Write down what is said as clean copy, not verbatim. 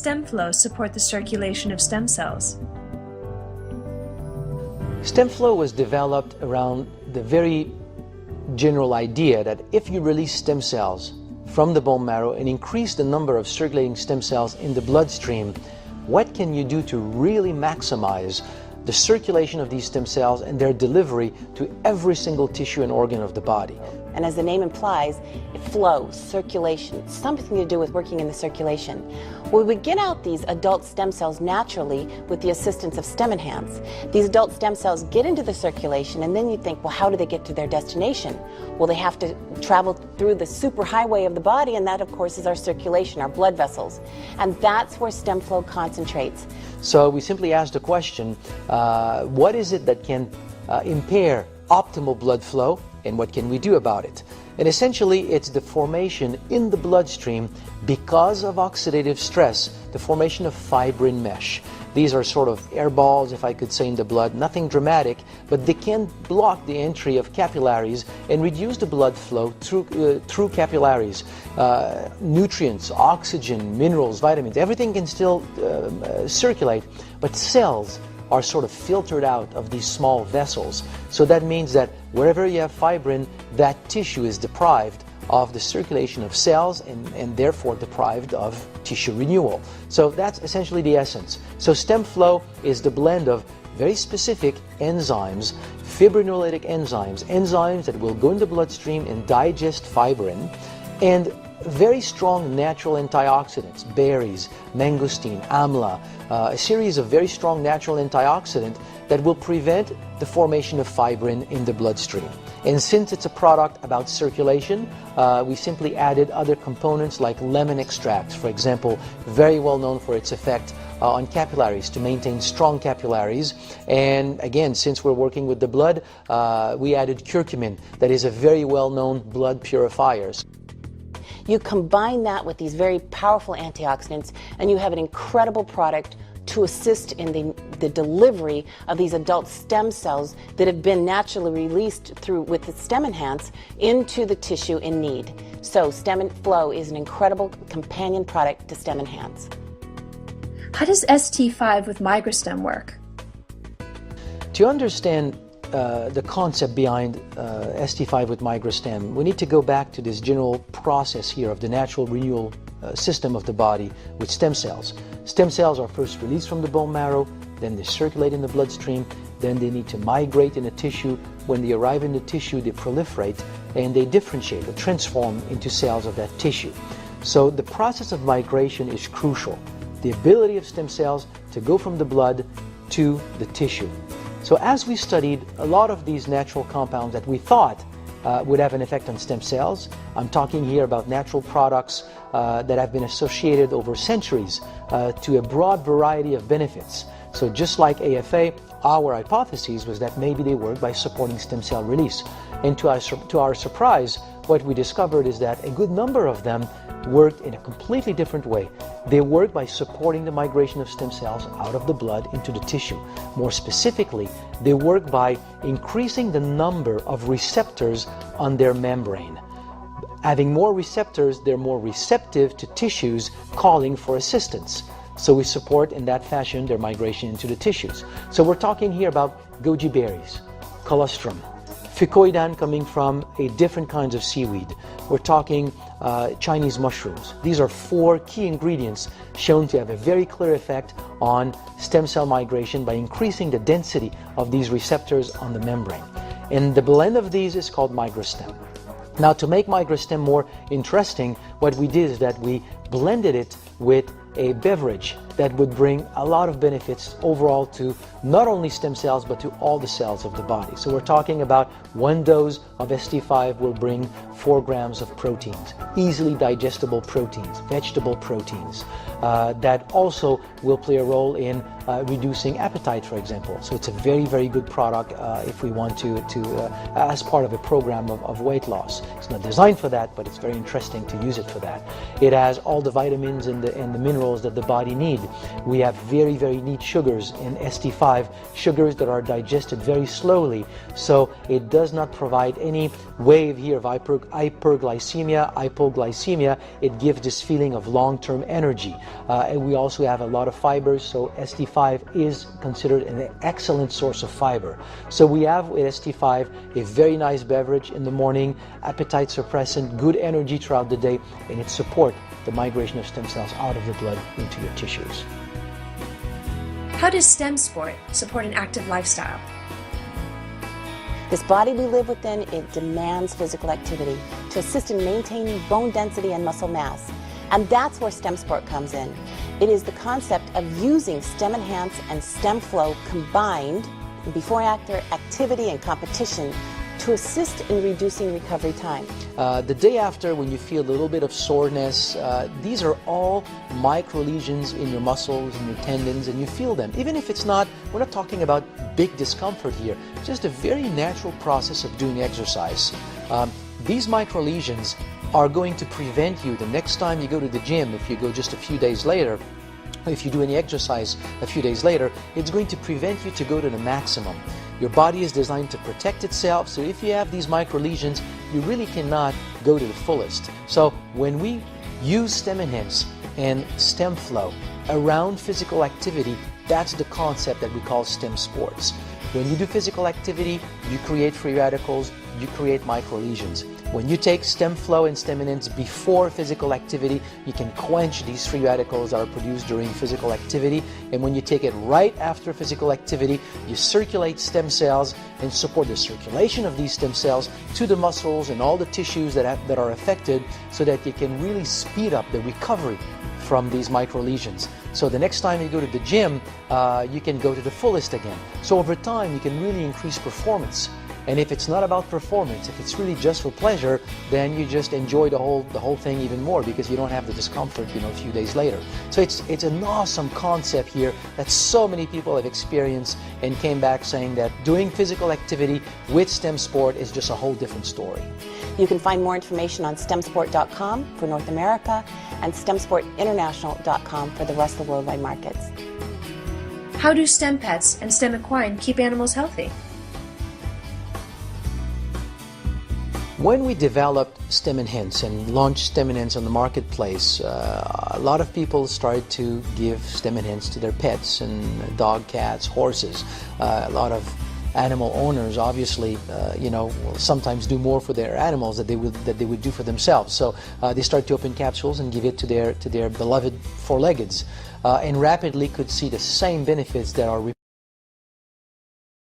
StemFlo support the circulation of stem cells? StemFlo was developed around the very general idea that if you release stem cells from the bone marrow and increase the number of circulating stem cells in the bloodstream, what can you do to really maximize the circulation of these stem cells and their delivery to every single tissue and organ of the body? And as the name implies, it flows, circulation, something to do with working in the circulation. Well, we get out these adult stem cells naturally with the assistance of StemEnhance. These adult stem cells get into the circulation, and then you think, well, how do they get to their destination? Well, they have to travel through the superhighway of the body, and that, of course, is our circulation, our blood vessels. And that's where StemFlo concentrates. So we simply asked the question, what is it that can impair optimal blood flow, and what can we do about it? And essentially, it's the formation in the bloodstream, because of oxidative stress, the formation of fibrin mesh. These are sort of air balls, if I could say, in the blood, nothing dramatic, but they can block the entry of capillaries and reduce the blood flow through capillaries. Nutrients, oxygen, minerals, vitamins, everything can still circulate, but cells are sort of filtered out of these small vessels. So that means that wherever you have fibrin, that tissue is deprived of the circulation of cells and therefore deprived of tissue renewal. So that's essentially the essence. So StemFlo is the blend of very specific enzymes, fibrinolytic enzymes that will go in the bloodstream and digest fibrin, and very strong natural antioxidants, berries, mangosteen, amla, a series of very strong natural antioxidants that will prevent the formation of fibrin in the bloodstream. And since it's a product about circulation, we simply added other components like lemon extract, for example, very well known for its effect on capillaries, to maintain strong capillaries. And again, since we're working with the blood, we added curcumin, that is a very well-known blood purifier. You combine that with these very powerful antioxidants, and you have an incredible product to assist in the delivery of these adult stem cells that have been naturally released with the StemEnhance into the tissue in need. So StemFlo is an incredible companion product to StemEnhance. How does ST5 with MicroStem work? To understand the concept behind ST5 with MicroStem, we need to go back to this general process here of the natural renewal system of the body with stem cells. Stem cells are first released from the bone marrow, then they circulate in the bloodstream, then they need to migrate in the tissue. When they arrive in the tissue, they proliferate and they differentiate or transform into cells of that tissue. So the process of migration is crucial. The ability of stem cells to go from the blood to the tissue. So as we studied a lot of these natural compounds that we thought would have an effect on stem cells, I'm talking here about natural products that have been associated over centuries to a broad variety of benefits. So just like AFA, our hypothesis was that maybe they work by supporting stem cell release. And to our surprise, what we discovered is that a good number of them worked in a completely different way. They work by supporting the migration of stem cells out of the blood into the tissue. More specifically, they work by increasing the number of receptors on their membrane. Having more receptors, they're more receptive to tissues calling for assistance. So we support in that fashion their migration into the tissues. So we're talking here about goji berries, colostrum, fucoidan coming from different kinds of seaweed. We're talking Chinese mushrooms. These are 4 key ingredients shown to have a very clear effect on stem cell migration by increasing the density of these receptors on the membrane. And the blend of these is called MicroStem. Now, to make MicroStem more interesting, what we did is that we blended it with a beverage that would bring a lot of benefits overall to not only stem cells but to all the cells of the body. So we're talking about 1 dose of ST5 will bring 4 grams of proteins, easily digestible proteins, vegetable proteins, that also will play a role in reducing appetite, for example. So it's a very, very good product if we want to as part of a program of weight loss. It's not designed for that, but it's very interesting to use it for that. It has all the vitamins and the minerals that the body needs We have very, very neat sugars in ST5, sugars that are digested very slowly, so it does not provide any wave here of hyperglycemia, hypoglycemia. It gives this feeling of long-term energy. And we also have a lot of fibers, so ST5 is considered an excellent source of fiber. So we have with ST5 a very nice beverage in the morning, appetite suppressant, good energy throughout the day, and it supports the migration of stem cells out of the blood into your tissues. How does STEM sport support an active lifestyle? This body we live within, it demands physical activity to assist in maintaining bone density and muscle mass. And that's where STEM sport comes in. It is the concept of using STEM Enhance and StemFlo combined in before-and-after activity and competition to assist in reducing recovery time. The day after, when you feel a little bit of soreness, these are all micro lesions in your muscles and your tendons, and you feel them. Even if it's not, we're not talking about big discomfort here, just a very natural process of doing exercise. These micro lesions are going to prevent you the next time you go to the gym, if you go just a few days later, if you do any exercise a few days later, it's going to prevent you to go to the maximum. Your body is designed to protect itself, so if you have these micro lesions, you really cannot go to the fullest. So when we use Stem Enhance and StemFlo around physical activity, that's the concept that we call STEM sports. When you do physical activity, you create free radicals, you create micro lesions. When you take StemFlo and Stem Enhance before physical activity, you can quench these free radicals that are produced during physical activity. And when you take it right after physical activity, you circulate stem cells and support the circulation of these stem cells to the muscles and all the tissues that are affected, so that you can really speed up the recovery from these micro lesions. So the next time you go to the gym, you can go to the fullest again. So over time, you can really increase performance. And if it's not about performance, if it's really just for pleasure, then you just enjoy the whole thing even more, because you don't have the discomfort, a few days later. So it's an awesome concept here that so many people have experienced and came back saying that doing physical activity with STEM sport is just a whole different story. You can find more information on stemsport.com for North America and stemsportinternational.com for the rest of the worldwide markets. How do STEM pets and STEM equine keep animals healthy? When we developed Stem Enhance and launched Stem Enhance on the marketplace, a lot of people started to give Stem Enhance to their pets, and dog, cats, horses. A lot of animal owners obviously will sometimes do more for their animals that they would do for themselves. So they start to open capsules and give it to their beloved four-leggeds, and rapidly could see the same benefits that are